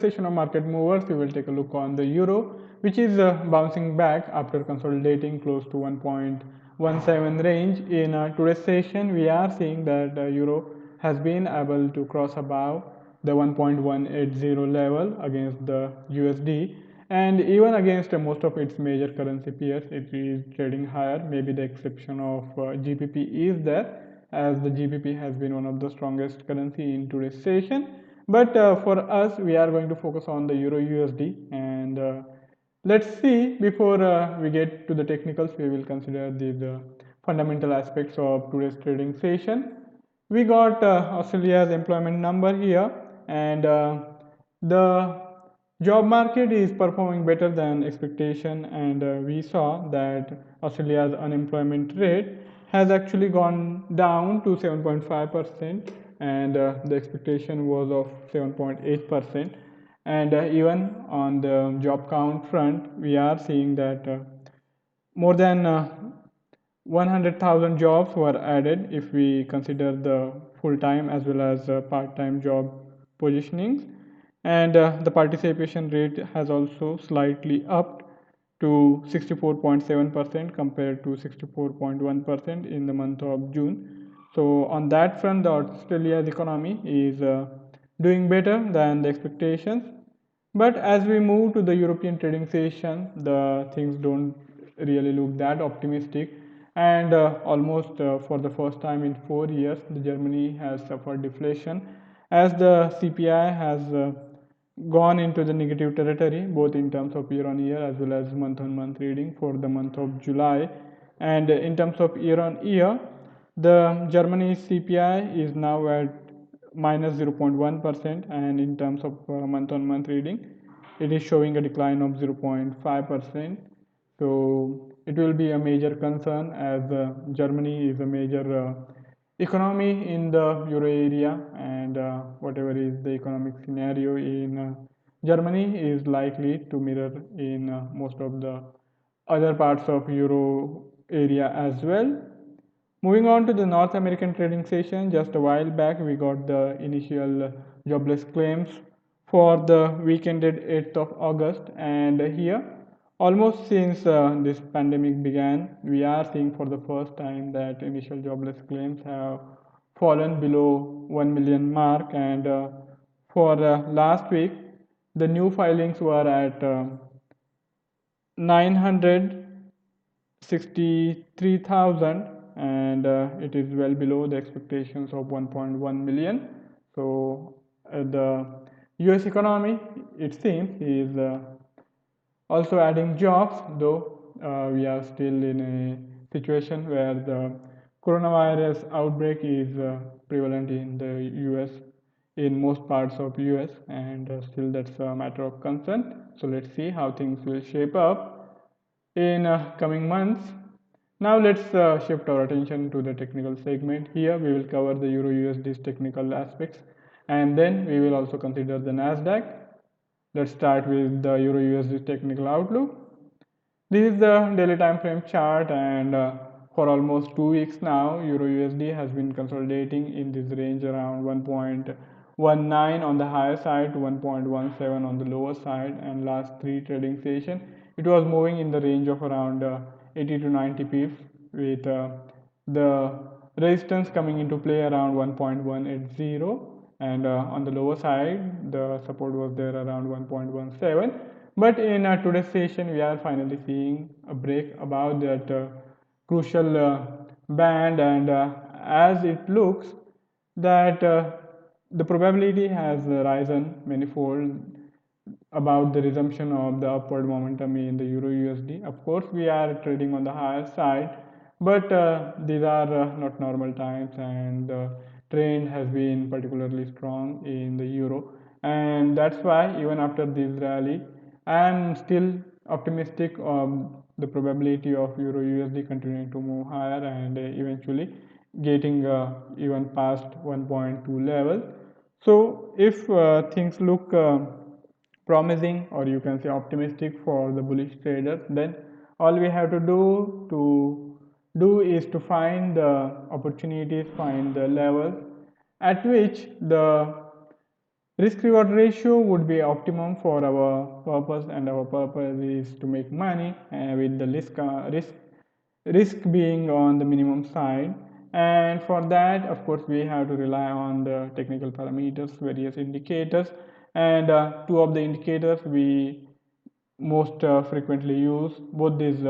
Session of market movers, we will take a look on the euro, which is bouncing back after consolidating close to 1.17 range. In today's session, we are seeing that euro has been able to cross above the 1.180 level against the USD, and even against most of its major currency peers, it is trading higher. Maybe the exception of GBP is there, as the GBP has been one of the strongest currency in today's session. But for us, we are going to focus on the Euro USD, and let's see, before we get to the technicals, we will consider the fundamental aspects of today's trading session. We got Australia's employment number here, and the job market is performing better than expectation, and we saw that Australia's unemployment rate has actually gone down to 7.5%, and the expectation was of 7.8%. And even on the job count front, we are seeing that more than 100,000 jobs were added if we consider the full-time as well as part-time job positionings, and the participation rate has also slightly upped to 64.7% compared to 64.1% in the month of June. So on that front, the Australia's economy is doing better than the expectations. But as we move to the European trading session, the things don't really look that optimistic, and almost for the first time in 4 years, the Germany has suffered deflation as the CPI has gone into the negative territory, both in terms of year on year as well as month on month reading for the month of July. And in terms of year on year, the Germany's CPI is now at minus 0.1%, and in terms of month on month reading, it is showing a decline of 0.5%. So it will be a major concern, as Germany is a major economy in the euro area, and whatever is the economic scenario in Germany is likely to mirror in most of the other parts of euro area as well. Moving on to the North American trading session, just a while back we got the initial jobless claims for the week ended 8th of August, and here, almost since this pandemic began, we are seeing for the first time that initial jobless claims have fallen below 1 million mark, and for last week the new filings were at 963,000, and it is well below the expectations of 1.1 million. So the US economy, it seems, is also adding jobs, though we are still in a situation where the coronavirus outbreak is prevalent in the US, in most parts of US, and still that's a matter of concern. So let's see how things will shape up in coming months. Now let's shift our attention to the technical segment. Here we will cover the Euro USD's technical aspects, and then we will also consider the Nasdaq. Let's start with the Euro USD technical outlook. This is the daily time frame chart, and for almost 2 weeks now, Euro USD has been consolidating in this range around 1.19 on the higher side to 1.17 on the lower side, and last three trading sessions it was moving in the range of around 80 to 90 pips, with the resistance coming into play around 1.180, and on the lower side the support was there around 1.17. But in today's session we are finally seeing a break above that crucial band, and as it looks that the probability has risen manifold about the resumption of the upward momentum in the Euro USD. Of course, we are trading on the higher side, but these are not normal times, and the trend has been particularly strong in the Euro, and that's why even after this rally, I am still optimistic of the probability of Euro USD continuing to move higher, and eventually getting even past 1.2 level. So if things look promising, or you can say optimistic, for the bullish traders, then all we have to do is to find the opportunities, find the levels at which the risk reward ratio would be optimum for our purpose, and our purpose is to make money with the risk being on the minimum side. And for that, of course, we have to rely on the technical parameters, various indicators. And two of the indicators we most frequently use, both these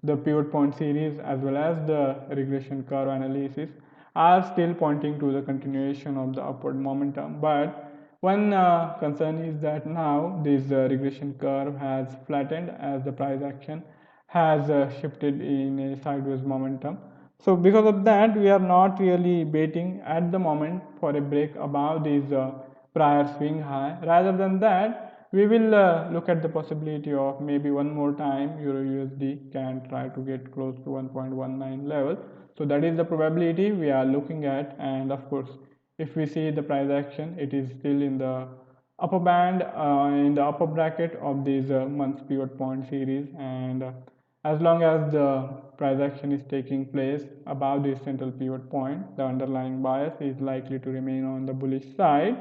the pivot point series as well as the regression curve analysis, are still pointing to the continuation of the upward momentum. But one concern is that now this regression curve has flattened as the price action has shifted in a sideways momentum. So because of that, we are not really betting at the moment for a break above this prior swing high. Rather than that, we will look at the possibility of maybe one more time Euro USD can try to get close to 1.19 level. So that is the probability we are looking at. And of course, if we see the price action, it is still in the upper band, in the upper bracket of this month's pivot point series. And as long as the price action is taking place above this central pivot point, the underlying bias is likely to remain on the bullish side.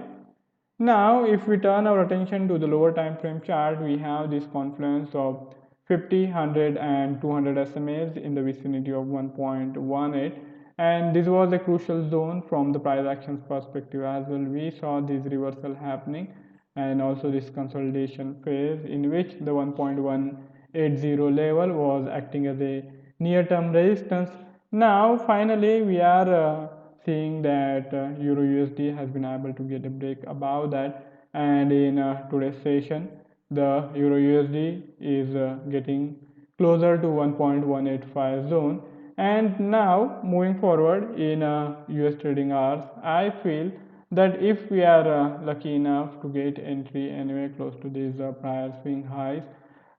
Now, if we turn our attention to the lower time frame chart, we have this confluence of 50, 100 and 200 SMAs in the vicinity of 1.18, and this was a crucial zone from the price actions perspective as well. We saw this reversal happening and also this consolidation phase in which the 1.180 level was acting as a near term resistance. Now finally we are seeing that Euro USD has been able to get a break above that, and in today's session the Euro USD is getting closer to 1.185 zone. And now moving forward in US trading hours, I feel that if we are lucky enough to get entry anywhere close to these prior swing highs,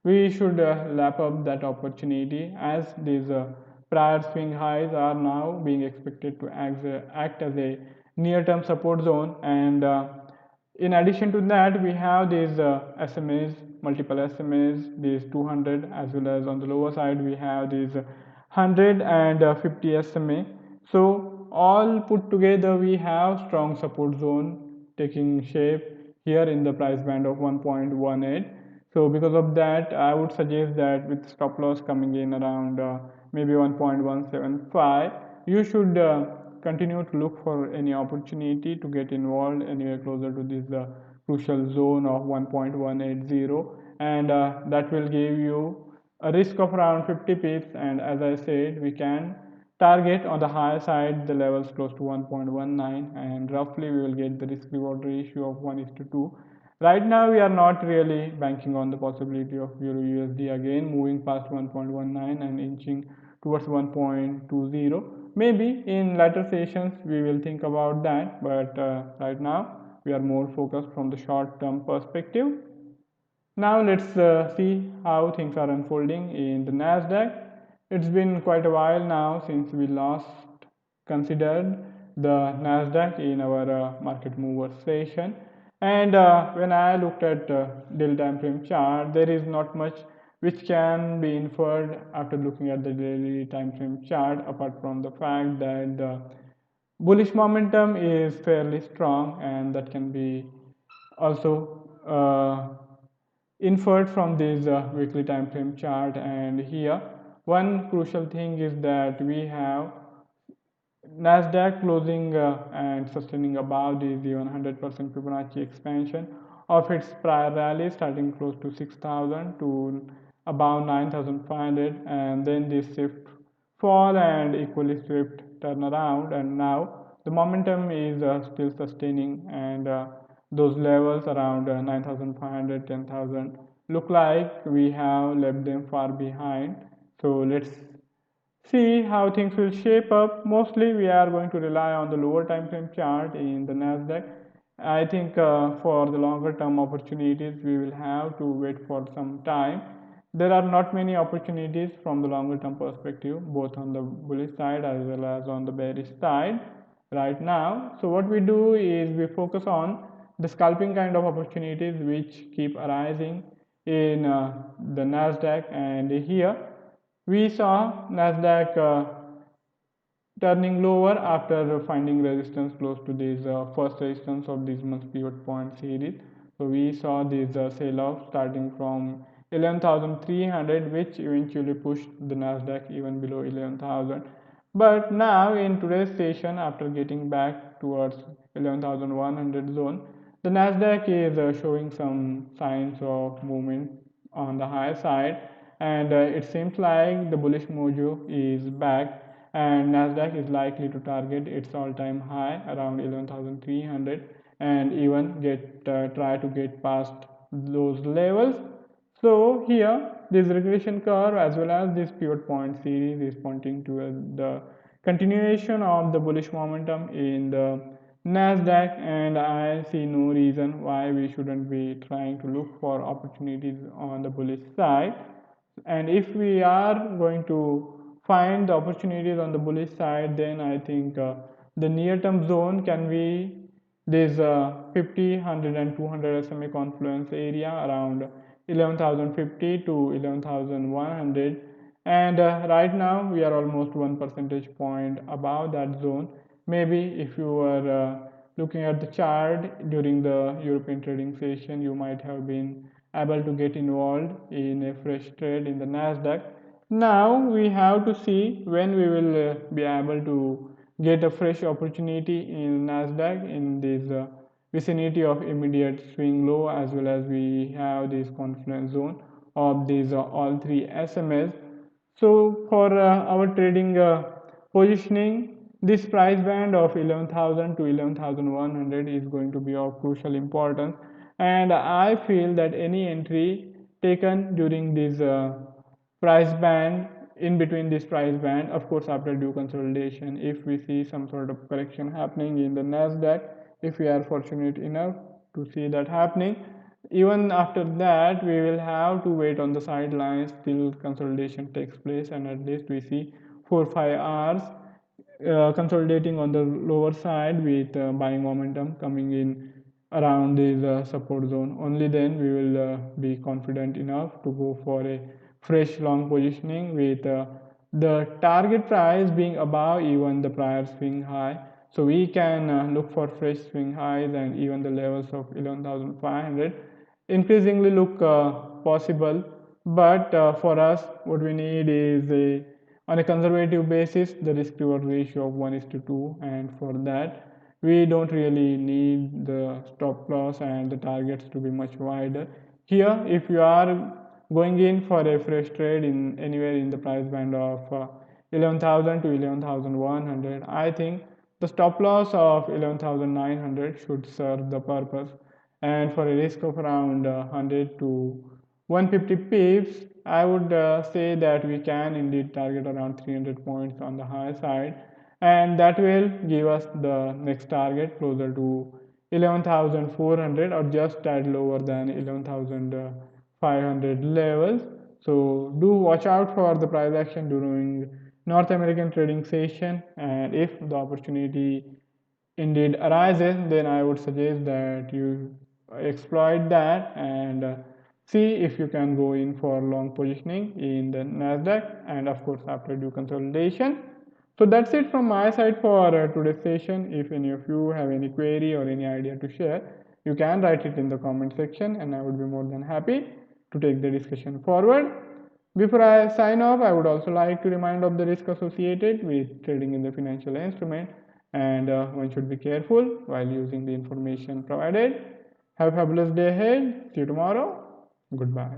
we should lap up that opportunity, as these prior swing highs are now being expected to act as a near-term support zone. And in addition to that, we have these SMAs, multiple SMAs, these 200, as well as on the lower side we have these 100 and 50 SMA. So all put together, we have strong support zone taking shape here in the price band of 1.18. So because of that, I would suggest that with stop loss coming in around maybe 1.175, you should continue to look for any opportunity to get involved anywhere closer to this crucial zone of 1.180, and that will give you a risk of around 50 pips. And as I said, we can target on the higher side the levels close to 1.19, and roughly we will get the risk reward ratio of 1:2. Right now we are not really banking on the possibility of Euro USD again moving past 1.19 and inching towards 1.20. Maybe in later sessions we will think about that, but right now we are more focused from the short term perspective. Now let's see how things are unfolding in the Nasdaq. It's been quite a while now since we last considered the Nasdaq in our market mover session. And when I looked at daily time frame chart, there is not much which can be inferred after looking at the daily time frame chart, apart from the fact that the bullish momentum is fairly strong, and that can be also inferred from this weekly time frame chart. And here one crucial thing is that we have Nasdaq closing and sustaining above the 100% Fibonacci expansion of its prior rally, starting close to 6,000 to about 9,500, and then this swift fall and equally swift turnaround. And now the momentum is still sustaining, and those levels around 9,500, 10,000 look like we have left them far behind. So let's see how things will shape up. Mostly we are going to rely on the lower time frame chart in the Nasdaq. I think for the longer term opportunities we will have to wait for some time. There are not many opportunities from the longer term perspective, both on the bullish side as well as on the bearish side right now. So what we do is we focus on the scalping kind of opportunities which keep arising in the Nasdaq. And here we saw Nasdaq turning lower after finding resistance close to this first resistance of this month's pivot point series. So we saw this sell-off starting from 11,300, which eventually pushed the Nasdaq even below 11,000. But now in today's session, after getting back towards 11,100 zone, the Nasdaq is showing some signs of movement on the higher side, and it seems like the bullish mojo is back, and Nasdaq is likely to target its all-time high around 11,300 and even try to get past those levels. So here this regression curve as well as this pivot point series is pointing to the continuation of the bullish momentum in the Nasdaq, and I see no reason why we shouldn't be trying to look for opportunities on the bullish side. And if we are going to find the opportunities on the bullish side, then I think the near term zone can be this 50, 100 and 200 SMA confluence area around 11,050 to 11,100, and right now we are almost 1 percentage point above that zone. Maybe if you were looking at the chart during the European trading session, you might have been able to get involved in a fresh trade in the Nasdaq. Now we have to see when we will be able to get a fresh opportunity in Nasdaq in this vicinity of immediate swing low, as well as we have this confluence zone of these all three SMAs. So for our trading positioning, this price band of 11,000 to 11,100 is going to be of crucial importance, and I feel that any entry taken during this price band, in between this price band, of course after due consolidation, if we see some sort of correction happening in the Nasdaq, if we are fortunate enough to see that happening, even after that we will have to wait on the sidelines till consolidation takes place, and at least we see 4 5 hours consolidating on the lower side with buying momentum coming in around this support zone. Only then we will be confident enough to go for a fresh long positioning with the target price being above even the prior swing high. So we can look for fresh swing highs, and even the levels of 11,500 increasingly look possible. But for us, what we need is on a conservative basis, the risk reward ratio of 1 is to 2, and for that we don't really need the stop loss and the targets to be much wider. Here, if you are going in for a fresh trade in anywhere in the price band of 11,000 to 11,100, I think the stop loss of 11,900 should serve the purpose, and for a risk of around 100 to 150 pips, I would say that we can indeed target around 300 points on the higher side, and that will give us the next target closer to 11,400 or just tad lower than 11,500 levels. So do watch out for the price action during North American trading session, and if the opportunity indeed arises, then I would suggest that you exploit that and see if you can go in for long positioning in the Nasdaq, and of course after due consolidation. So that's it from my side for today's session. If any of you have any query or any idea to share, you can write it in the comment section, and I would be more than happy to take the discussion forward. Before I sign off, I would also like to remind of the risk associated with trading in the financial instrument, and one should be careful while using the information provided. Have a fabulous day ahead. See you tomorrow. Goodbye.